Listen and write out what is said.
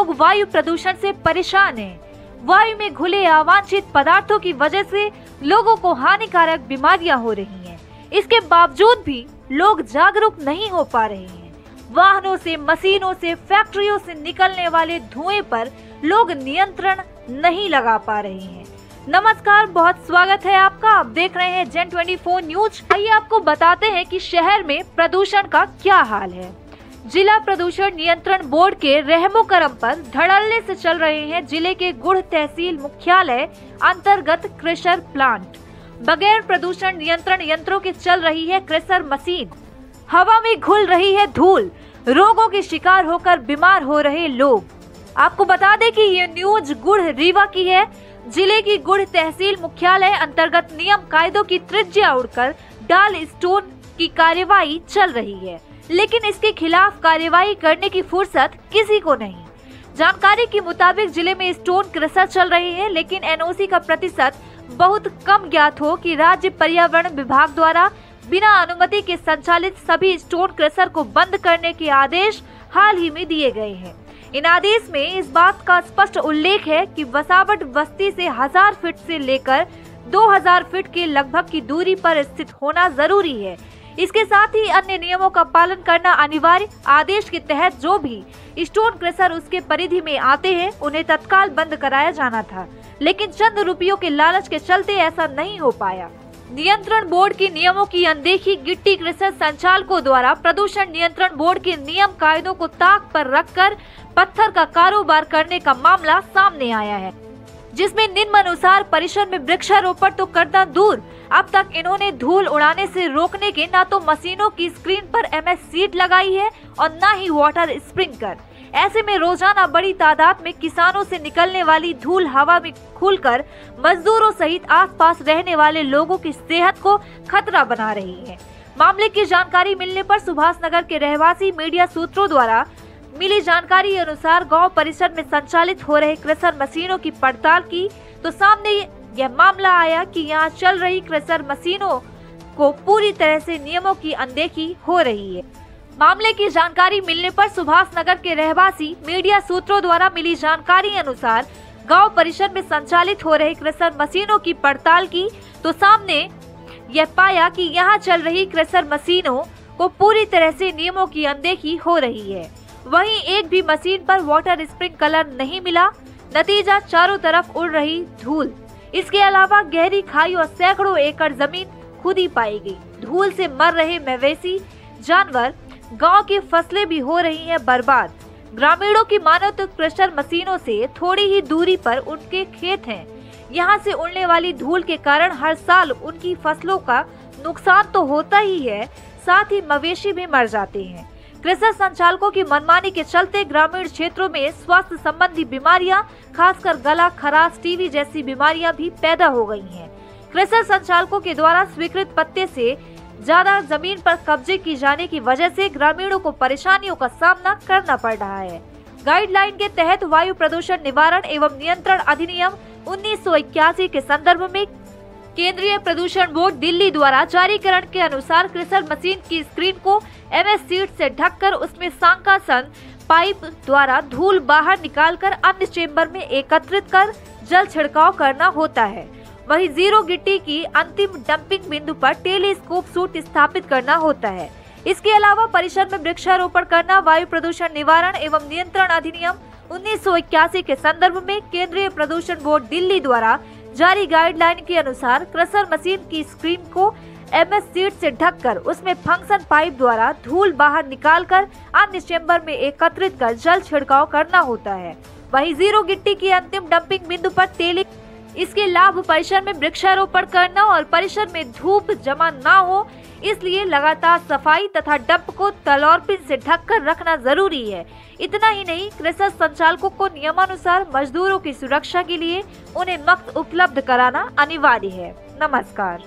लोग वायु प्रदूषण से परेशान हैं। वायु में घुले अवांछित पदार्थों की वजह से लोगों को हानिकारक बीमारियां हो रही हैं। इसके बावजूद भी लोग जागरूक नहीं हो पा रहे हैं। वाहनों से, मशीनों से, फैक्ट्रियों से निकलने वाले धुएं पर लोग नियंत्रण नहीं लगा पा रहे हैं। नमस्कार, बहुत स्वागत है आपका। आप देख रहे हैं जेन 24 न्यूज। आइए आपको बताते हैं कि शहर में प्रदूषण का क्या हाल है। जिला प्रदूषण नियंत्रण बोर्ड के रहमो करम पर धड़ल्ले से चल रहे हैं जिले के गुढ़ तहसील मुख्यालय अंतर्गत क्रेशर प्लांट। बगैर प्रदूषण नियंत्रण यंत्रों के चल रही है क्रेशर मशीन। हवा में घुल रही है धूल, रोगों के शिकार होकर बीमार हो रहे लोग। आपको बता दें कि ये न्यूज गुढ़ रीवा की है। जिले की गुढ़ तहसील मुख्यालय अंतर्गत नियम कायदों की त्रिज्या उड़कर डाल स्टोन की कार्यवाही चल रही है, लेकिन इसके खिलाफ कार्यवाही करने की फुर्सत किसी को नहीं। जानकारी के मुताबिक जिले में स्टोन क्रशर चल रहे हैं, लेकिन एनओसी का प्रतिशत बहुत कम ज्ञात हो कि राज्य पर्यावरण विभाग द्वारा बिना अनुमति के संचालित सभी स्टोन क्रशर को बंद करने के आदेश हाल ही में दिए गए हैं। इन आदेश में इस बात का स्पष्ट उल्लेख है कि वसावट बस्ती से 1000 फीट से लेकर 2000 फीट के लगभग की दूरी पर स्थित होना जरूरी है। इसके साथ ही अन्य नियमों का पालन करना अनिवार्य। आदेश के तहत जो भी स्टोन क्रशर उसके परिधि में आते हैं उन्हें तत्काल बंद कराया जाना था, लेकिन चंद रुपयों के लालच के चलते ऐसा नहीं हो पाया। नियंत्रण बोर्ड के नियमों की अनदेखी, गिट्टी क्रशर संचालकों द्वारा प्रदूषण नियंत्रण बोर्ड के नियम कायदों को ताक पर रखकर पत्थर का कारोबार करने का मामला सामने आया है, जिसमें निम्नानुसार परिसर में वृक्षारोपण तो करना दूर, अब तक इन्होंने धूल उड़ाने से रोकने के ना तो मशीनों की स्क्रीन पर MS सीट लगाई है और ना ही वाटर स्प्रिंकलर। ऐसे में रोजाना बड़ी तादाद में किसानों से निकलने वाली धूल हवा में घुलकर मजदूरों सहित आसपास रहने वाले लोगों की सेहत को खतरा बना रही है। मामले की जानकारी मिलने पर सुभाष नगर के रहवासी मीडिया सूत्रों द्वारा मिली जानकारी अनुसार गांव परिसर में संचालित हो रहे क्रशर मशीनों की पड़ताल की तो सामने यह मामला आया कि यहां चल रही क्रशर मशीनों को पूरी तरह से नियमों की अनदेखी हो रही है। मामले की जानकारी मिलने पर सुभाष नगर के रहवासी मीडिया सूत्रों द्वारा मिली जानकारी अनुसार गांव परिसर में संचालित हो रहे क्रशर मशीनों की पड़ताल की तो सामने यह पाया कि यहां चल रही क्रशर मशीनों को पूरी तरह से नियमों की अनदेखी हो रही है। वहीं एक भी मशीन पर वाटर स्प्रिंकलर नहीं मिला। नतीजा चारों तरफ उड़ रही धूल। इसके अलावा गहरी खाई और सैकड़ों एकड़ जमीन खुदी पाई गई। धूल से मर रहे मवेशी, जानवर, गांव की फसलें भी हो रही हैं बर्बाद। ग्रामीणों की मानो तो क्रशर मशीनों से थोड़ी ही दूरी पर उनके खेत हैं। यहां से उड़ने वाली धूल के कारण हर साल उनकी फसलों का नुकसान तो होता ही है, साथ ही मवेशी भी मर जाते हैं। क्रशर संचालकों की मनमानी के चलते ग्रामीण क्षेत्रों में स्वास्थ्य संबंधी बीमारियां, खासकर गला खराश, टीबी जैसी बीमारियां भी पैदा हो गई हैं। क्रशर संचालकों के द्वारा स्वीकृत पत्ते से ज्यादा जमीन पर कब्जे की जाने की वजह से ग्रामीणों को परेशानियों का सामना करना पड़ रहा है। गाइडलाइन के तहत वायु प्रदूषण निवारण एवं नियंत्रण अधिनियम 1981 के संदर्भ में केंद्रीय प्रदूषण बोर्ड दिल्ली द्वारा जारीकरण के अनुसार क्रशर मशीन की स्क्रीन को MS सीट से ढककर उसमें सांकासन पाइप द्वारा धूल बाहर निकालकर अन्य चेंबर में एकत्रित कर जल छिड़काव करना होता है। वहीं जीरो गिट्टी की अंतिम डंपिंग बिंदु पर टेलीस्कोप सूट स्थापित करना होता है। इसके अलावा परिसर में वृक्षारोपण करना वायु प्रदूषण निवारण एवं नियंत्रण अधिनियम 1981 के संदर्भ में केंद्रीय प्रदूषण बोर्ड दिल्ली द्वारा जारी गाइडलाइन के अनुसार क्रशर मशीन की स्क्रीन को MS सीट से ढककर उसमें फंक्शन पाइप द्वारा धूल बाहर निकालकर अन्य चेंबर में एकत्रित कर जल छिड़काव करना होता है। वहीं जीरो गिट्टी की अंतिम डंपिंग बिंदु पर इसके लाभ परिसर में वृक्षारोपण करना और परिसर में धूप जमा न हो, इसलिए लगातार सफाई तथा डंप को तलौरपिन से ढककर रखना जरूरी है। इतना ही नहीं, क्रशर संचालकों को नियमानुसार मजदूरों की सुरक्षा के लिए उन्हें वक्त उपलब्ध कराना अनिवार्य है। नमस्कार।